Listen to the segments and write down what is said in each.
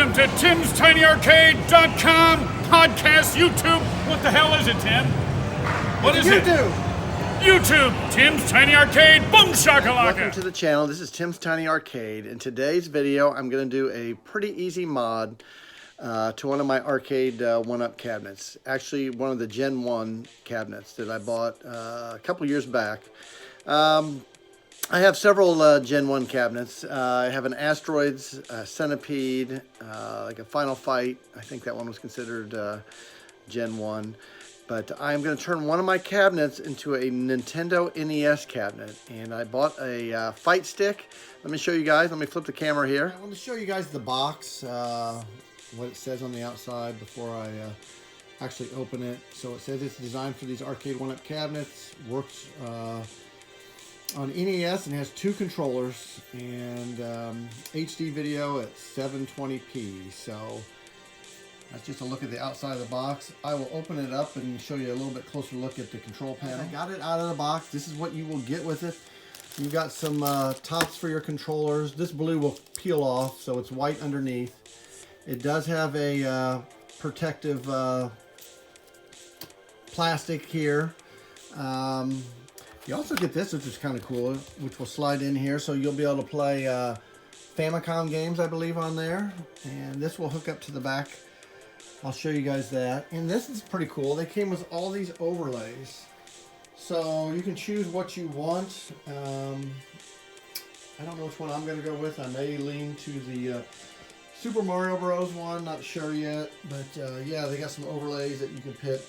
Welcome to Tim'sTinyArcade.com podcast, YouTube. What the hell is it, Tim? What is it? YouTube, Tim's Tiny Arcade, boom shakalaka. Welcome to the channel. This is Tim's Tiny Arcade. In today's video, I'm going to do a pretty easy mod to one of my Arcade1Up cabinets. Actually, one of the Gen 1 cabinets that I bought a couple years back. I have several Gen 1 cabinets. I have an Asteroids, Centipede, like a Final Fight. I think that one was considered Gen 1. But I'm going to turn one of my cabinets into a Nintendo NES cabinet. And I bought a fight stick. Let me show you guys. Let me flip the camera here. I want to show you guys the box, what it says on the outside before I actually open it. So it says it's designed for these Arcade1Up cabinets. Works on NES and has two controllers and HD video at 720p. So that's just a look at the outside of the box. I will open it up and show you a little bit closer look at the control panel. I got it out of the box. This is what you will get with it. You've got some tops for your controllers. This blue will peel off, so it's white underneath. It does have a protective plastic here. You also get this, which is kind of cool, which will slide in here, so you'll be able to play Famicom games, I believe, on there. And this will hook up to the back. I'll show you guys that. And this is pretty cool. They came with all these overlays. So you can choose what you want. I don't know which one I'm going to go with. I may lean to the Super Mario Bros. One, not sure yet. But yeah, they got some overlays that you can pick.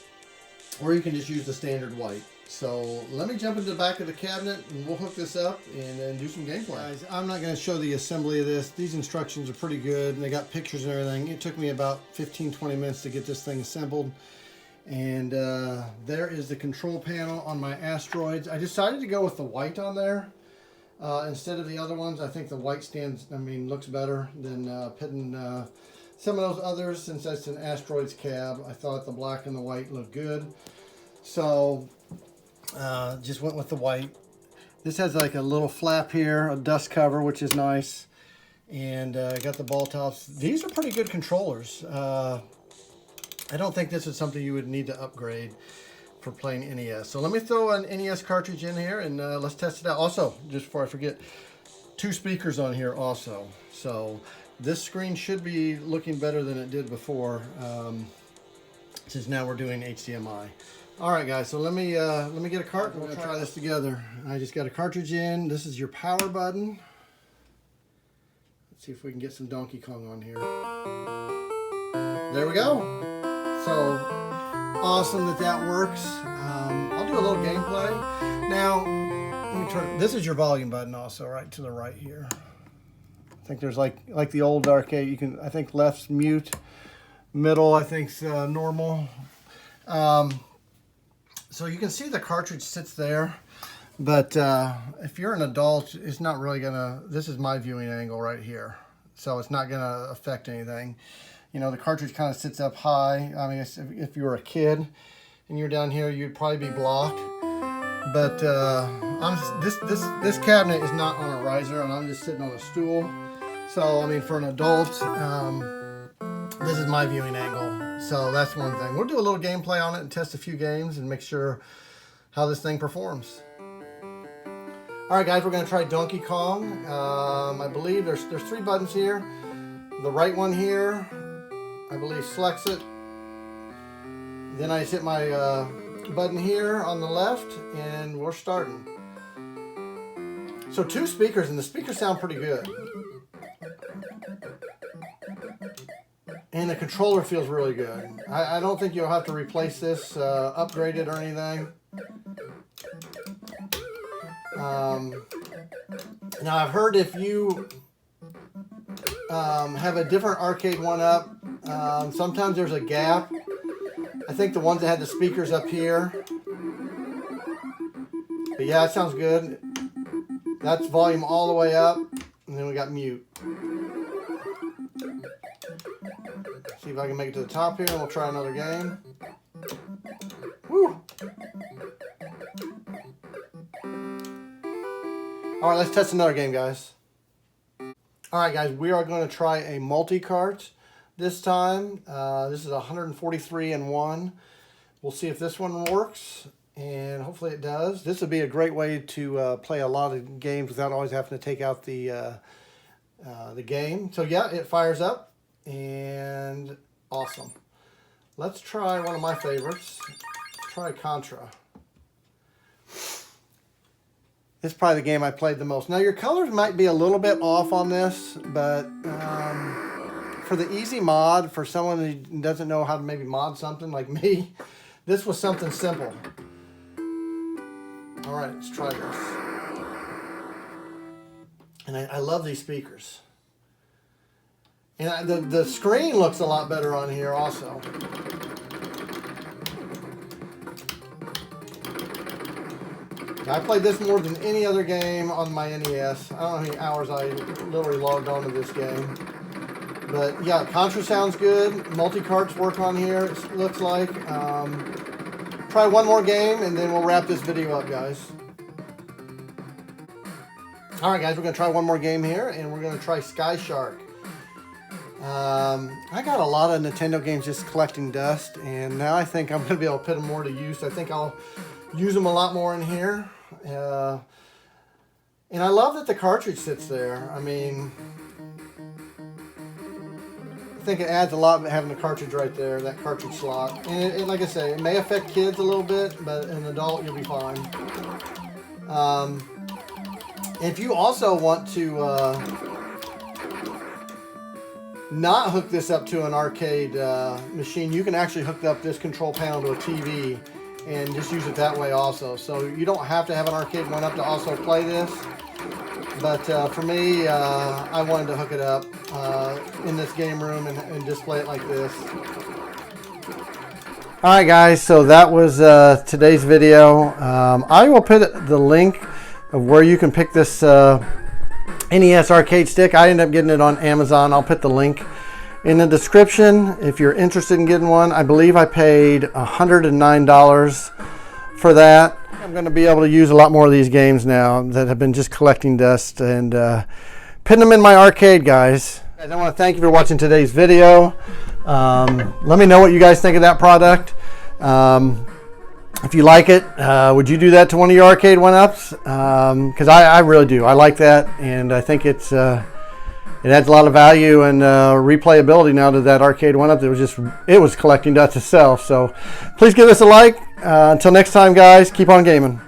Or you can just use the standard white. So let me jump into the back of the cabinet and we'll hook this up and then do some gameplay. Guys, I'm not going to show the assembly of this. These instructions are pretty good and they got pictures and everything. It took me about 15-20 minutes to get this thing assembled. And there is the control panel on my Asteroids. I decided to go with the white on there instead of the other ones. I think the white looks better than putting some of those others. Since that's an Asteroids cab, I thought the black and the white looked good. So just went with the white. This has like a little flap here, a dust cover, which is nice. And got the ball tops. These are pretty good controllers. I don't think this is something you would need to upgrade for playing NES. So let me throw an NES cartridge in here and let's test it out. Also, just before I forget, two speakers on here also. So this screen should be looking better than it did before, since now we're doing HDMI. All right, guys. So let me get a cart and we're gonna try this together. I just got a cartridge in. This is your power button. Let's see if we can get some Donkey Kong on here. There we go. So awesome that works. I'll do a little gameplay. Now, let me turn. This is your volume button also, right to the right here. I think there's like the old arcade. You can, I think left's mute, middle I think's normal. So you can see the cartridge sits there, but if you're an adult, it's not really gonna. This is my viewing angle right here, so it's not gonna affect anything. You know, the cartridge kind of sits up high. I mean, if you were a kid and you're down here, you'd probably be blocked. But this cabinet is not on a riser, and I'm just sitting on a stool. So I mean, for an adult, this is my viewing angle. So that's one thing. We'll do a little gameplay on it and test a few games and make sure how this thing performs. All right, guys, we're gonna try Donkey Kong. I believe there's three buttons here. The right one here, I believe, selects it. Then I just hit my button here on the left, and we're starting. So two speakers, and the speakers sound pretty good. And the controller feels really good. I don't think you'll have to replace this, upgrade it or anything. Now I've heard if you have a different Arcade1Up, sometimes there's a gap. I think the ones that had the speakers up here. But yeah, it sounds good. That's volume all the way up. And then we got mute. See if I can make it to the top here, and we'll try another game. Woo! All right, let's test another game, guys. All right, guys, we are going to try a multi-cart. this time. This is 143 in one. We'll see if this one works, and hopefully it does. This would be a great way to play a lot of games without always having to take out the game. So yeah, it fires up, and awesome. Let's try one of my favorites. Let's try Contra. This is probably the game I played the most. Now your colors might be a little bit off on this, but for the easy mod, for someone who doesn't know how to maybe mod something like me, this was something simple. All right, let's try this. And I love these speakers. And the screen looks a lot better on here also. I played this more than any other game on my NES. I don't know how many hours I literally logged onto this game. But yeah, Contra sounds good. Multi-carts work on here, it looks like. Try one more game and then we'll wrap this video up, guys. Alright guys, we're going to try one more game here and we're going to try Sky Shark. I got a lot of Nintendo games just collecting dust, and now I think I'm going to be able to put them more to use. I think I'll use them a lot more in here. And I love that the cartridge sits there. I mean, I think it adds a lot having the cartridge right there, that cartridge slot. And like I say, it may affect kids a little bit, but an adult, you'll be fine. If you also want to not hook this up to an arcade machine, you can actually hook up this control panel to a TV and just use it that way also. So you don't have to have an Arcade1Up to also play this. But for me, I wanted to hook it up in this game room and display it like this. Alright guys, so that was today's video. I will put the link of where you can pick this NES arcade stick. I ended up getting it on Amazon. I'll put the link in the description if you're interested in getting one. I believe I paid $109 for that. I'm going to be able to use a lot more of these games now that have been just collecting dust and putting them in my arcade, guys. I want to thank you for watching today's video. Let me know what you guys think of that product. If you like it, would you do that to one of your Arcade1Ups? Because I really do. I like that, and I think it adds a lot of value and replayability now to that Arcade1Up. It was collecting dust itself. So please give us a like. Until next time, guys, keep on gaming.